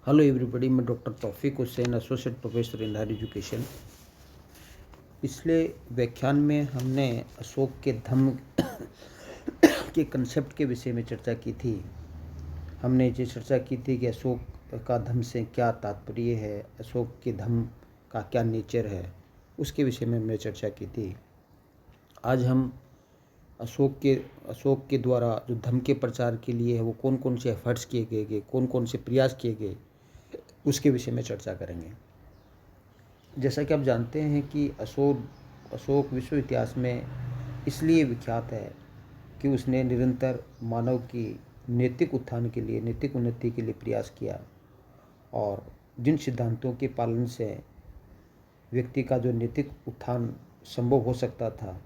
Hello everybody, मैं doctor Taufiq Hussain, associate professor in higher education. पिछले व्याख्यान में हमने अशोक के धम्म के कंसेप्ट के विषय में चर्चा की थी। हमने ये चर्चा की थी कि अशोक का धम्म से क्या तात्पर्य है, अशोक के धम्म का क्या नेचर है, उसके विषय में हमने चर्चा की थी। आज हम अशोक के द्वारा जो धम्म के प्रचार के लिए है वो कौन कौन से एफर्ट्स किए गए, कौन कौन से प्रयास किए गए, उसके विषय में चर्चा करेंगे। जैसा कि आप जानते हैं कि अशोक विश्व इतिहास में इसलिए विख्यात है कि उसने निरंतर मानव की नैतिक उत्थान के लिए, नैतिक उन्नति के लिए प्रयास किया, और जिन सिद्धांतों के पालन से व्यक्ति का जो नैतिक उत्थान संभव हो सकता था,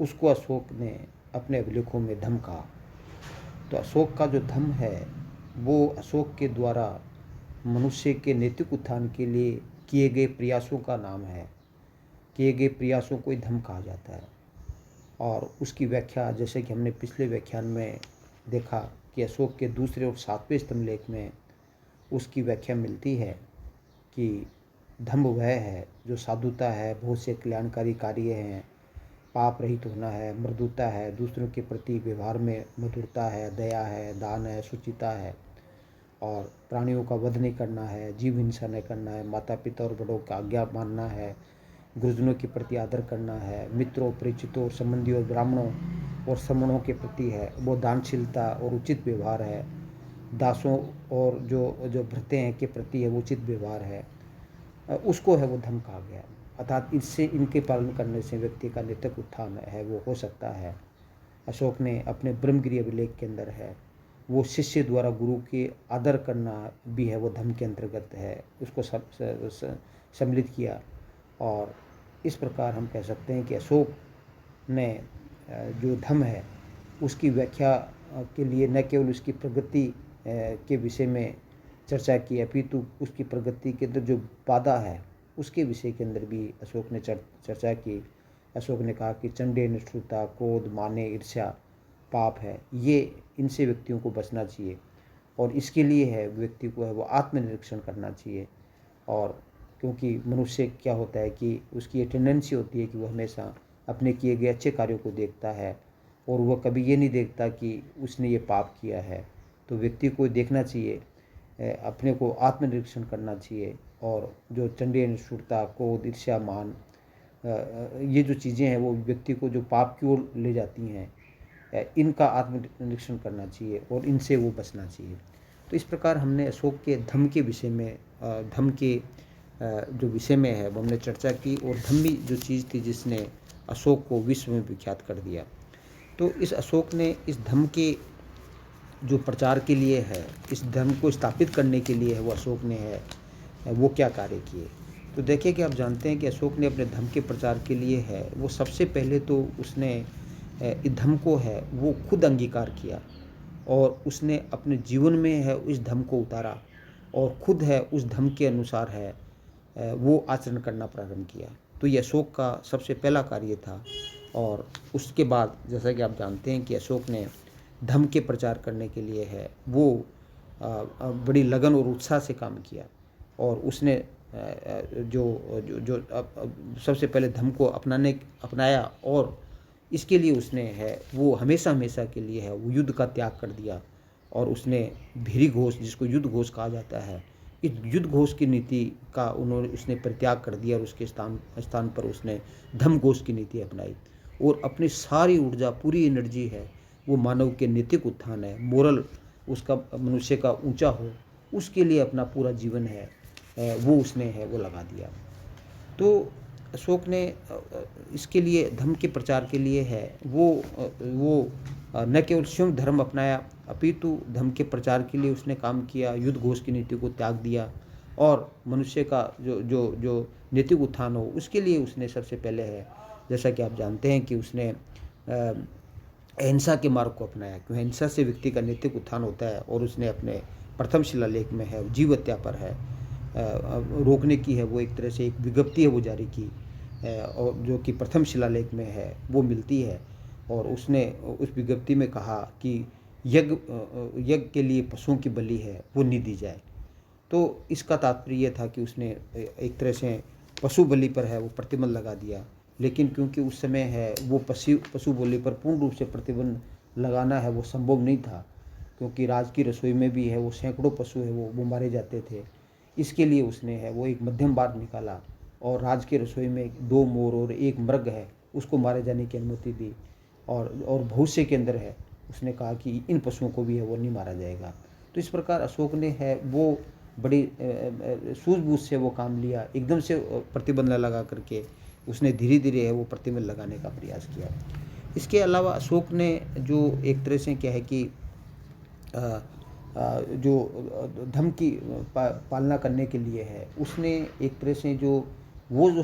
उसको अशोक ने अपने अभिलेखों में धम्म कहा। तो अशोक का जो धम्म है वो अशोक के द्वारा मनुष्य के नैतिक उत्थान के लिए किए गए प्रयासों का नाम है। किए गए प्रयासों को ही धम्म कहा जाता है। और उसकी व्याख्या, जैसे कि हमने पिछले व्याख्यान में देखा कि अशोक के दूसरे और 7वें स्तंभलेख में उसकी व्याख्या मिलती है कि धम्म वह है जो साधुता है, बहुत से कल्याणकारी कार्य हैं, पाप रहित होना है, मृदुता है, दूसरों के प्रति व्यवहार में मधुरता है, दया है, दान है, शुचिता है, और प्राणियों का वध नहीं करना है, जीव हिंसा नहीं करना है, माता पिता और बड़ों का आज्ञा मानना है, गुरुजनों के प्रति आदर करना है, मित्रों, परिचितों, संबंधियों, ब्राह्मणों और समणों के प्रति है वो दानशीलता और उचित व्यवहार है, दासों और जो भृत्य हैं के प्रति है वो उचित व्यवहार है, उसको है वो धम्म कहा गया। अर्थात इससे, इनके पालन करने से व्यक्ति का नैतिक उत्थान है वो हो सकता है। अशोक ने अपने ब्रह्मगिरी अभिलेख के अंदर है वो शिष्य द्वारा गुरु के आदर करना भी है वो धम्म के अंतर्गत है, उसको सम्मिलित किया। और इस प्रकार हम कह सकते हैं कि अशोक ने जो धम्म है उसकी व्याख्या के लिए न केवल उसकी प्रगति के विषय में चर्चा की, अपितु उसकी प्रगति के अंदर जो बाधा है उसके विषय के अंदर भी अशोक ने चर्चा की। अशोक ने कहा कि चंडे, निष्ठुरता, क्रोध, माने, ईर्ष्या पाप है, ये इनसे व्यक्तियों को बचना चाहिए, और इसके लिए है व्यक्ति को है वो आत्मनिरीक्षण करना चाहिए। और क्योंकि मनुष्य क्या होता है कि उसकी ये टेंडेंसी होती है कि वो हमेशा अपने किए गए अच्छे कार्यों को देखता है और वह कभी ये नहीं देखता कि उसने ये पाप किया है। तो व्यक्ति को देखना चाहिए, अपने को आत्मनिरीक्षण करना चाहिए, और जो चंडे, निष्ठुरता, क्रोध, ईर्ष्या, मान, ये जो चीज़ें हैं वो व्यक्ति को जो पाप की ओर ले जाती हैं, इनका आत्मनिरीक्षण करना चाहिए और इनसे वो बचना चाहिए। तो इस प्रकार हमने अशोक के धम्म के विषय में, धम्म के जो विषय में है वो हमने चर्चा की, और धम्म ही जो चीज़ थी जिसने अशोक को विश्व में विख्यात कर दिया। तो इस अशोक ने इस धम्म के जो प्रचार के लिए है, इस धर्म को स्थापित करने के लिए है वो अशोक ने है वो क्या कार्य किए। तो देखिए कि आप जानते हैं कि अशोक ने अपने धर्म के प्रचार के लिए है वो सबसे पहले तो उसने इस धर्म को है वो खुद अंगीकार किया, और उसने अपने जीवन में है इस धर्म को उतारा, और खुद है उस धर्म के अनुसार है वो आचरण करना प्रारंभ किया। तो ये अशोक का सबसे पहला कार्य था। और उसके बाद जैसा कि आप जानते हैं कि अशोक ने धर्म के प्रचार करने के लिए है वो बड़ी लगन और उत्साह से काम किया, और उसने सबसे पहले धर्म को अपनाया, और इसके लिए उसने है वो हमेशा हमेशा के लिए है वो युद्ध का त्याग कर दिया, और उसने भीरी घोष, जिसको युद्ध घोष कहा जाता है, इस युद्ध घोष की नीति का उसने परित्याग कर दिया, और उसके स्थान पर उसने धम्म घोष की नीति अपनाई, और अपनी सारी ऊर्जा, पूरी एनर्जी है वो मानव के नैतिक उत्थान है, मोरल उसका मनुष्य का ऊंचा हो, उसके लिए अपना पूरा जीवन है वो उसने है वो लगा दिया। तो अशोक ने इसके लिए, धर्म के प्रचार के लिए है वो न केवल स्वयं धर्म अपनाया, अपितु धर्म के प्रचार के लिए उसने काम किया, युद्ध घोष की नीति को त्याग दिया, और मनुष्य का जो नैतिक उत्थान हो उसके लिए उसने सबसे पहले है, जैसा कि आप जानते हैं कि उसने अहिंसा के मार्ग को अपनाया, क्योंकि अहिंसा से व्यक्ति का नैतिक उत्थान होता है। और उसने अपने प्रथम शिलालेख में है जीव हत्या पर है रोकने की है वो एक तरह से एक विज्ञप्ति है वो जारी की, और जो कि प्रथम शिलालेख में है वो मिलती है। और उसने उस विज्ञप्ति में कहा कि यज्ञ के लिए पशुओं की बलि है वो नहीं दी जाए, तो इसका तात्पर्य ये था कि उसने एक तरह से पशु बलि पर है वो प्रतिबंध लगा दिया। लेकिन क्योंकि उस समय है वो पशु बलि पर पूर्ण रूप से प्रतिबंध लगाना है वो संभव नहीं था, क्योंकि राज की रसोई में भी है वो सैकड़ों पशु है वो मारे जाते थे। इसके लिए उसने है वो एक मध्यम मार्ग निकाला और राज की रसोई में 2 मोर और 1 मृग है उसको मारे जाने की अनुमति दी। और भविष्य के अंदर है उसने कहा कि इन पशुओं को भी है वो नहीं मारा जाएगा। तो इस प्रकार अशोक ने है वो बड़ी सूझबूझ से वो काम लिया, एकदम से प्रतिबंध लगा करके उसने धीरे धीरे है वो प्रतिबंध लगाने का प्रयास किया। इसके अलावा अशोक ने जो एक तरह से क्या है कि जो धर्म की पालना करने के लिए है उसने एक तरह से जो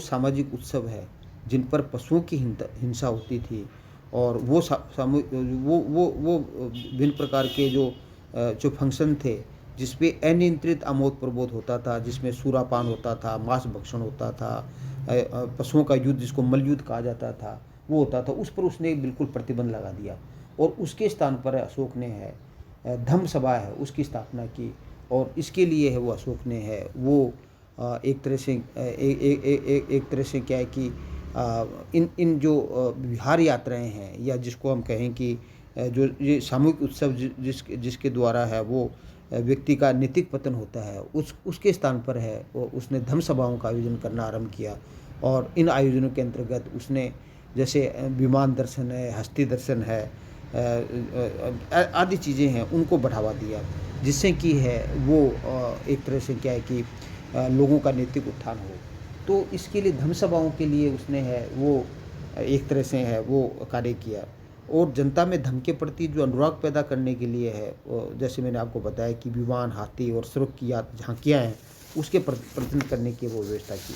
सामाजिक उत्सव है जिन पर पशुओं की हिंसा होती थी, और वो वो विभिन्न प्रकार के जो फंक्शन थे जिसपे अनियंत्रित आमोद प्रमोद होता था, जिसमें सूरापान होता था, मांस भक्षण होता था, पशुओं का युद्ध जिसको मल्लयुद्ध कहा जाता था वो होता था, उस पर उसने बिल्कुल प्रतिबंध लगा दिया। और उसके स्थान पर अशोक ने है धम्म सभा है उसकी स्थापना की। और इसके लिए है वो अशोक ने है वो एक तरह से एक तरह से क्या है कि इन जो विहार यात्राएं हैं, या जिसको हम कहें कि जो ये सामूहिक उत्सव जिसके द्वारा है वो व्यक्ति का नैतिक पतन होता है, उसके स्थान पर है उसने धम्म सभाओं का आयोजन करना आरंभ किया। और इन आयोजनों के अंतर्गत उसने जैसे विमान दर्शन है, हस्ती दर्शन है, आदि चीज़ें हैं उनको बढ़ावा दिया, जिससे कि है वो एक तरह से क्या है कि लोगों का नैतिक उत्थान हो। तो इसके लिए धम्म सभाओं के लिए उसने है वो एक तरह से है वो कार्य किया। और जनता में धर्म के प्रति जो अनुराग पैदा करने के लिए है, जैसे मैंने आपको बताया कि विमान, हाथी और सुरख की झांकियाँ हैं उसके प्रदर्शन करने की वो व्यवस्था की।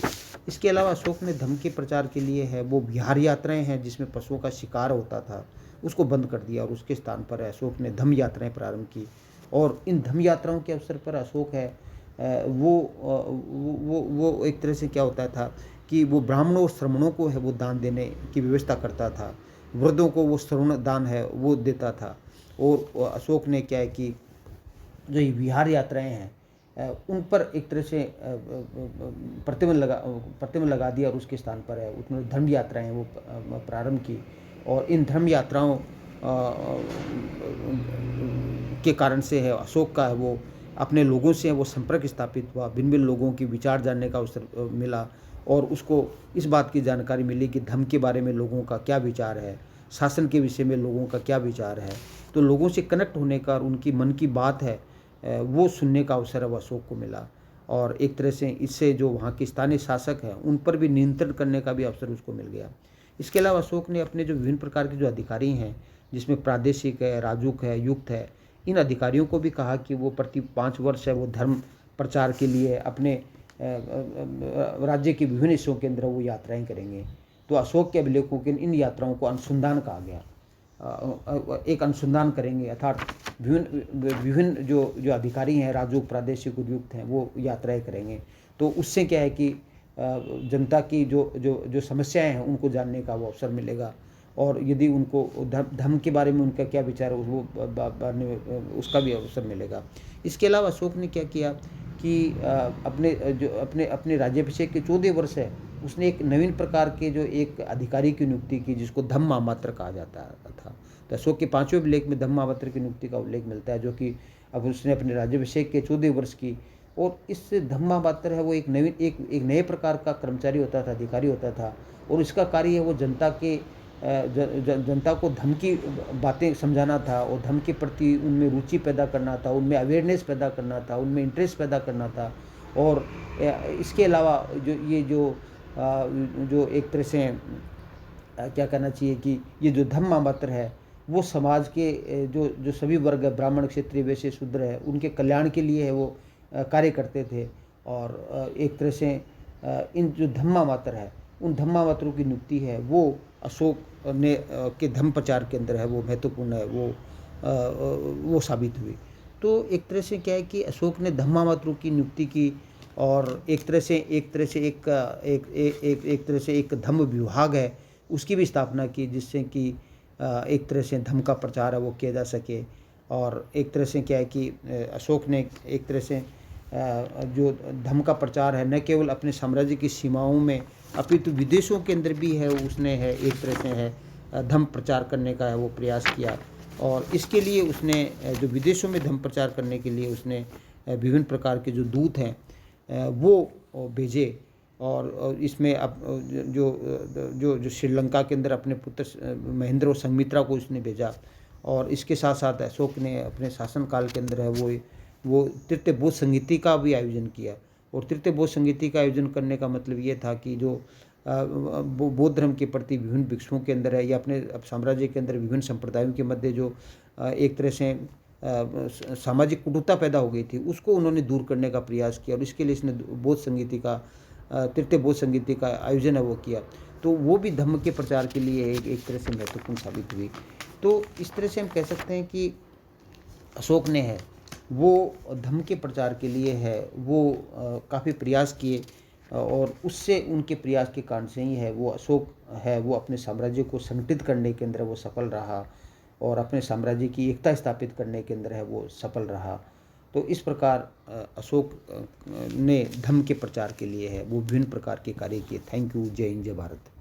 इसके अलावा अशोक ने धर्म के प्रचार के लिए है वो विहार यात्राएं हैं जिसमें पशुओं का शिकार होता था उसको बंद कर दिया, और उसके स्थान पर अशोक ने धम्म यात्राएं प्रारंभ की। और इन धम्म यात्राओं के अवसर पर अशोक है वो एक तरह से क्या होता था कि वो ब्राह्मणों और श्रमणों को है वो दान देने की व्यवस्था करता था, वृद्धों को वो श्रवण दान है वो देता था। और अशोक ने क्या है कि जो ये विहार यात्राएं हैं उन पर एक तरह से प्रतिबंध लगा दिया, और उसके स्थान पर है उसने धर्म यात्राएं वो प्रारंभ की। और इन धर्म यात्राओं के कारण से है अशोक का है वो अपने लोगों से वो संपर्क स्थापित हुआ, भिन्न भिन्न लोगों की विचार जानने का अवसर मिला, और उसको इस बात की जानकारी मिली कि धर्म के बारे में लोगों का क्या विचार है, शासन के विषय में लोगों का क्या विचार है। तो लोगों से कनेक्ट होने का और उनकी मन की बात है वो सुनने का अवसर अब अशोक को मिला। और एक तरह से इससे जो वहाँ के स्थानीय शासक हैं उन पर भी नियंत्रण करने का भी अवसर उसको मिल गया। इसके अलावा अशोक ने अपने जो विभिन्न प्रकार के जो अधिकारी हैं, जिसमें प्रादेशिक है, राजुक है, युक्त है, इन अधिकारियों को भी कहा कि वो प्रति 5 वर्ष है वो धर्म प्रचार के लिए अपने राज्य के विभिन्न हिस्सों के अंदर वो यात्राएं करेंगे। तो अशोक के अभिलेखों के इन यात्राओं को अनुसंधान कहा गया। एक अनुसंधान करेंगे, अर्थात विभिन्न जो अधिकारी हैं, राजुक, प्रादेशिक, उद्युक्त हैं, वो यात्राएं करेंगे। तो उससे क्या है कि जनता की जो समस्याएं हैं उनको जानने का वो अवसर मिलेगा, और यदि उनको धर्म के बारे में उनका क्या विचार है वो उसका भी अवसर मिलेगा। इसके अलावा अशोक ने क्या किया कि अपने राज्याभिषेक के 14 वर्ष है उसने एक नवीन प्रकार के जो एक अधिकारी की नियुक्ति की जिसको धम्म महामात्र कहा जाता था। तो अशोक के 5वें अभिलेख में धम्म महामात्र की नियुक्ति का उल्लेख मिलता है, जो कि अब उसने अपने राज्याभिषेक के 14 वर्ष की। और इस धम्म महामात्र है वो एक नए प्रकार का कर्मचारी होता था, अधिकारी होता था, और इसका कार्य है वो जनता को धर्म की बातें समझाना था, और धर्म के प्रति उनमें रुचि पैदा करना था, उनमें अवेयरनेस पैदा करना था, उनमें इंटरेस्ट पैदा करना था। और इसके अलावा जो एक तरह से क्या करना चाहिए कि ये जो धम्म महामात्र है वो समाज के जो सभी वर्ग है, ब्राह्मण, क्षत्रिय, वैश्य, शूद्र है, उनके कल्याण के लिए है वो कार्य करते थे। और एक तरह से इन जो धम्म महामात्र है उन धम्म महामात्रों की नियुक्ति है वो अशोक ने के धर्म प्रचार के अंदर है वो महत्वपूर्ण है वो साबित हुई। तो एक तरह से क्या है कि अशोक ने धम्म महामात्रों की नियुक्ति की, और एक तरह से एक धम्म विभाग है उसकी भी स्थापना की, जिससे कि एक तरह से धर्म का प्रचार है वो किया जा सके। और एक तरह से क्या है कि अशोक ने एक तरह से जो धर्म का प्रचार है, न केवल अपने साम्राज्य की सीमाओं में अपितु विदेशों के अंदर भी है, उसने है एक तरह से है धर्म प्रचार करने का है वो प्रयास किया। और इसके लिए उसने जो विदेशों में धर्म प्रचार करने के लिए उसने विभिन्न प्रकार के जो दूत हैं वो भेजे। और इसमें अब जो जो जो श्रीलंका के अंदर अपने पुत्र महेंद्र और संघमित्रा को उसने भेजा। और इसके साथ साथ अशोक ने अपने शासनकाल के अंदर है वो तृतीय बौद्ध संगीति का भी आयोजन किया। और तृतीय बौद्ध संगीति का आयोजन करने का मतलब ये था कि जो बौद्ध धर्म के प्रति विभिन्न भिक्षुओं के अंदर है या अपने साम्राज्य के अंदर विभिन्न संप्रदायों के मध्य जो एक तरह से सामाजिक कुटुंबता पैदा हो गई थी, उसको उन्होंने दूर करने का प्रयास किया। और इसके लिए इसने बौद्ध संगीति का तृतीय बौद्ध संगीति का आयोजन है वो किया। तो वो भी धर्म के प्रचार के लिए एक तरह से महत्वपूर्ण साबित हुई। तो इस तरह से हम कह सकते हैं कि अशोक ने है वो धर्म के प्रचार के लिए है वो काफ़ी प्रयास किए। और उससे उनके प्रयास के कारण से ही है वो अशोक है वो अपने साम्राज्य को संगठित करने के अंदर वो सफल रहा और अपने साम्राज्य की एकता स्थापित करने के अंदर है वो सफल रहा। तो इस प्रकार अशोक ने धर्म के प्रचार के लिए है वो विभिन्न प्रकार के कार्य किए। Thank you. जय हिंद, जय भारत।